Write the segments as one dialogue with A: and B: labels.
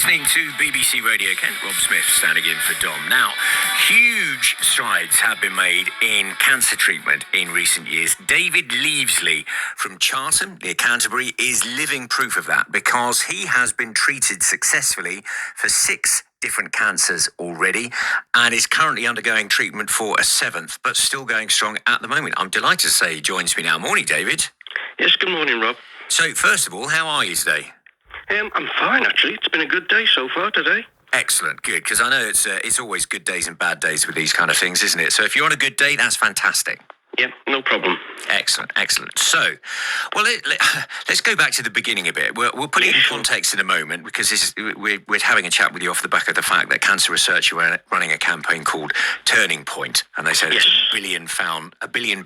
A: Listening to BBC Radio Kent, Rob Smith standing in for Dom. Now, huge strides have been made in cancer treatment in recent years. David Leavesley from Charlton, near Canterbury, is living proof of that because he has been treated successfully for 6 different cancers already and is currently undergoing treatment for a 7th, but still going strong at the moment. I'm delighted to say he joins me now. Morning, David.
B: Yes, good morning, Rob.
A: So, first of all, how are you today?
B: I'm fine, actually. It's been a good day so far today.
A: Excellent, good, because I know it's always good days and bad days with these kind of things, isn't it? So if you're on a good day, that's fantastic.
B: Yeah, no problem.
A: Excellent. So, well, let's go back to the beginning a bit. We'll put it in context in a moment because we're having a chat with you off the back of the fact that Cancer Research are running a campaign called Turning Point, and they said it's a £1 billion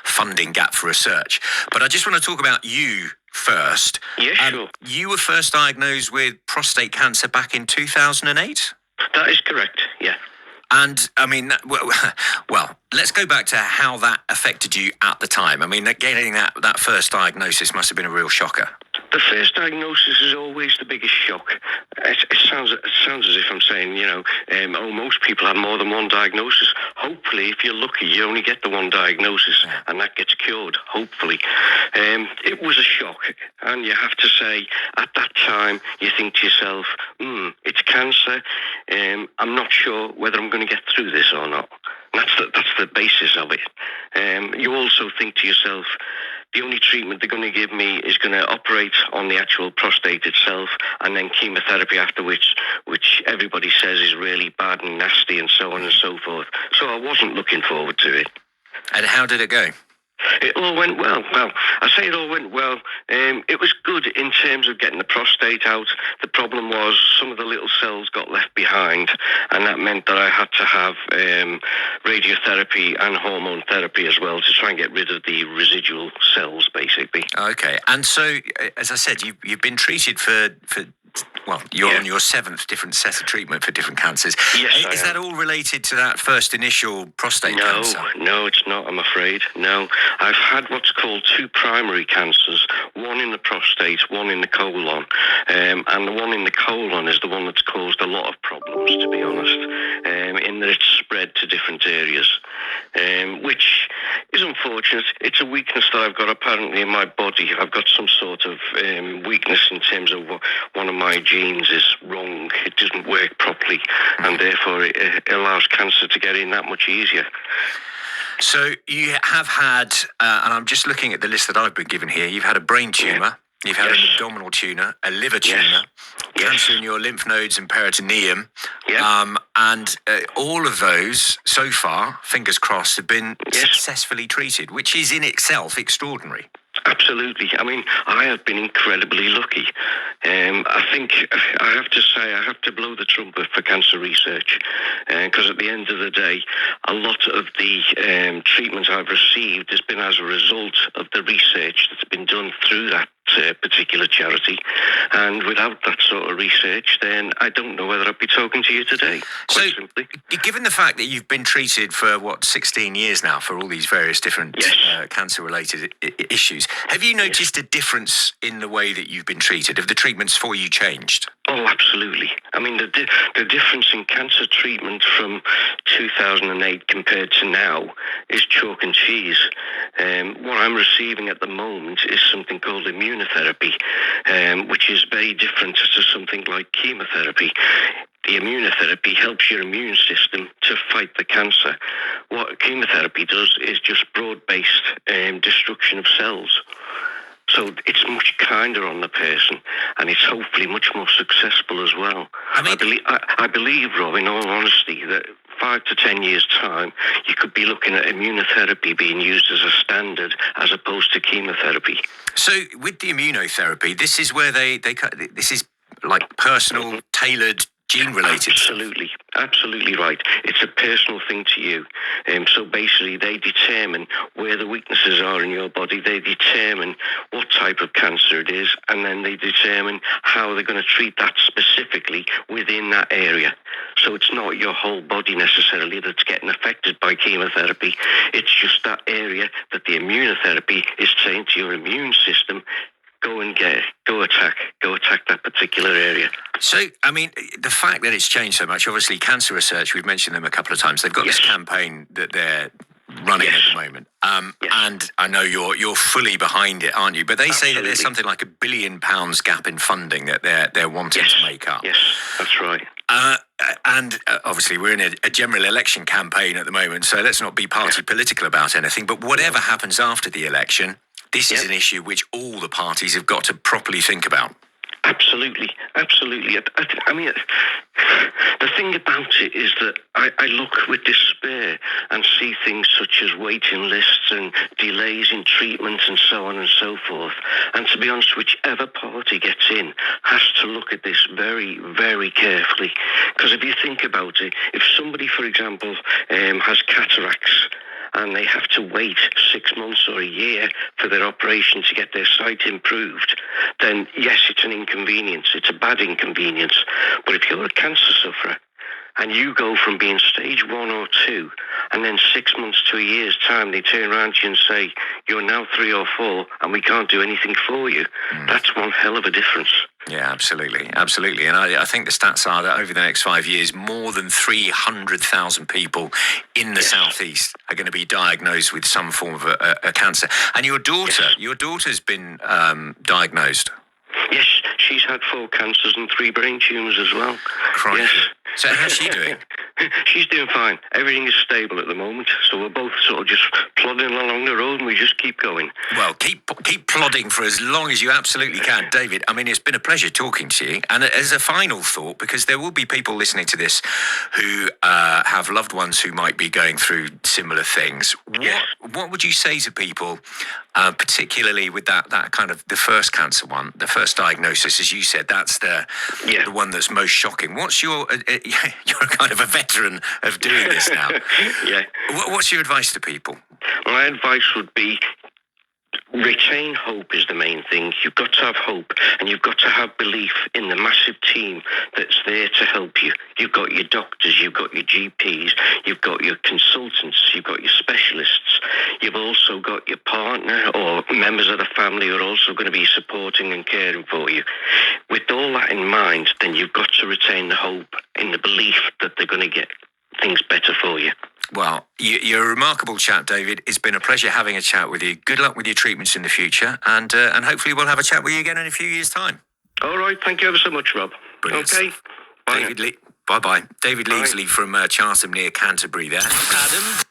A: funding gap for research. But I just want to talk about you first.
B: Yeah, sure.
A: You were first diagnosed with prostate cancer back in 2008?
B: That is correct, yeah.
A: And, I mean, well, let's go back to how that affected you at the time. I mean, getting that first diagnosis must have been a real shocker.
B: The first diagnosis is always the biggest shock. It sounds as if I'm saying, most people have more than one diagnosis. Hopefully, if you're lucky, you only get the one diagnosis and that gets cured, hopefully. It was a shock. And you have to say, at that time, you think to yourself, it's cancer. I'm not sure whether I'm going to get through this or not. That's the basis of it. You also think to yourself, the only treatment they're going to give me is going to operate on the actual prostate itself and then chemotherapy after which everybody says is really bad and nasty and so on and so forth. So I wasn't looking forward to it.
A: And how did it go?
B: It all went well. Well, I say it all went well. It was good in terms of getting the prostate out. The problem was some of the little cells got left behind, and that meant that I had to have radiotherapy and hormone therapy as well to try and get rid of the residual cells, basically.
A: Okay. And so, as I said, you've been treated for you're on your 7th different set of treatment for different cancers.
B: Yes,
A: Is that all related to that first initial prostate cancer?
B: No, it's not, I'm afraid. No. I've had what's called 2 primary cancers, one in the prostate, one in the colon. And the one in the colon is the one that's caused a lot of problems, to be honest, in that it's spread to different areas, which is unfortunate. It's a weakness that I've got apparently in my body. I've got some sort of weakness in terms of one of my genes is wrong. It doesn't work properly, and therefore it allows cancer to get in that much easier.
A: So you have had, and I'm just looking at the list that I've been given here, you've had a brain tumour, you've had an abdominal tumour, a liver tumour, cancer in your lymph nodes and peritoneum, and all of those, so far, fingers crossed, have been successfully treated, which is in itself extraordinary.
B: Absolutely. I mean, I have been incredibly lucky. I think I have to say I have to blow the trumpet for cancer research because at the end of the day, a lot of the treatment I've received has been as a result of the research that's been done through that particular charity. And without that sort of research, then I don't know whether I'd be talking to you today, quite simply.
A: Given the fact that you've been treated for, 16 years now for all these various different cancer-related issues, have you noticed a difference in the way that you've been treated? Have the treatments for you changed?
B: Oh, absolutely. I mean, the difference in cancer treatment from 2008 compared to now is chalk and cheese. What I'm receiving at the moment is something called immunotherapy, which is very different to something like chemotherapy. The immunotherapy helps your immune system to fight the cancer. What chemotherapy does is just broad-based destruction of cells. So it's much kinder on the person, and it's hopefully much more successful as well. I believe, Rob, in all honesty, that 5 to 10 years' time, you could be looking at immunotherapy being used as a standard as opposed to chemotherapy.
A: So with the immunotherapy, this is where this is like personal, tailored, gene-related.
B: Absolutely right. It's a personal thing to you. So basically, they determine where the weaknesses are in your body. They determine what type of cancer it is, and then they determine how they're going to treat that specifically within that area. So it's not your whole body necessarily that's getting affected by chemotherapy. It's just that area that the immunotherapy is saying to your immune system, go attack that particular area.
A: So, I mean, the fact that it's changed so much, obviously Cancer Research, we've mentioned them a couple of times. They've got this campaign that they're running at the moment. And I know you're fully behind it, aren't you? But they say that there's something like £1 billion gap in funding that they're wanting to make up.
B: Yes, that's right.
A: And obviously we're in a general election campaign at the moment, so let's not be party political about anything. But whatever happens after the election, this is an issue which all the parties have got to properly think about.
B: Absolutely. I mean, the thing about it is that I look with despair and see things such as waiting lists and delays in treatment and so on and so forth. And to be honest, whichever party gets in has to look at this very, very carefully. Because if you think about it, if somebody, for example, has cataracts, and they have to wait 6 months or a year for their operation to get their sight improved, then yes, it's an inconvenience. It's a bad inconvenience. But if you're a cancer sufferer and you go from being stage 1 or 2, and then 6 months to a year's time, they turn around to you and say, you're now 3 or 4 and we can't do anything for you, that's one hell of a difference.
A: Yeah, absolutely. And I think the stats are that over the next 5 years, more than 300,000 people in the southeast are going to be diagnosed with some form of a cancer. And your daughter's been diagnosed.
B: Yes, she's had 4 cancers and 3 brain tumours as well.
A: Crikey.
B: Yes.
A: So how's she doing?
B: She's doing fine. Everything is stable at the moment, so we're both sort of just plodding along the road and we just keep going.
A: Well, keep plodding for as long as you absolutely can. David, I mean, it's been a pleasure talking to you. And as a final thought, because there will be people listening to this who have loved ones who might be going through similar things, what would you say to people, particularly with that kind of the first cancer one, the first diagnosis, as you said, that's the one that's most shocking. What's your... you're kind of a veteran of doing this now. What's your advice to people?
B: My advice would be retain hope is the main thing. You've got to have hope and you've got to have belief in the massive team that's there to help you. You've got your doctors, you've got your GPs, you've got your consultants, you've got your specialists. You've also got your partner or members of the family who are also going to be supporting and caring for you. With all that in mind, then you've got to retain the hope in the belief that they're going to get things better for you.
A: Well, you're a remarkable chap, David. It's been a pleasure having a chat with you. Good luck with your treatments in the future, and hopefully we'll have a chat with you again in a few years' time.
B: All right, thank you ever so much, Rob.
A: Brilliant.
B: Okay.
A: Bye. David Leavesley from Chartham near Canterbury there. Adam.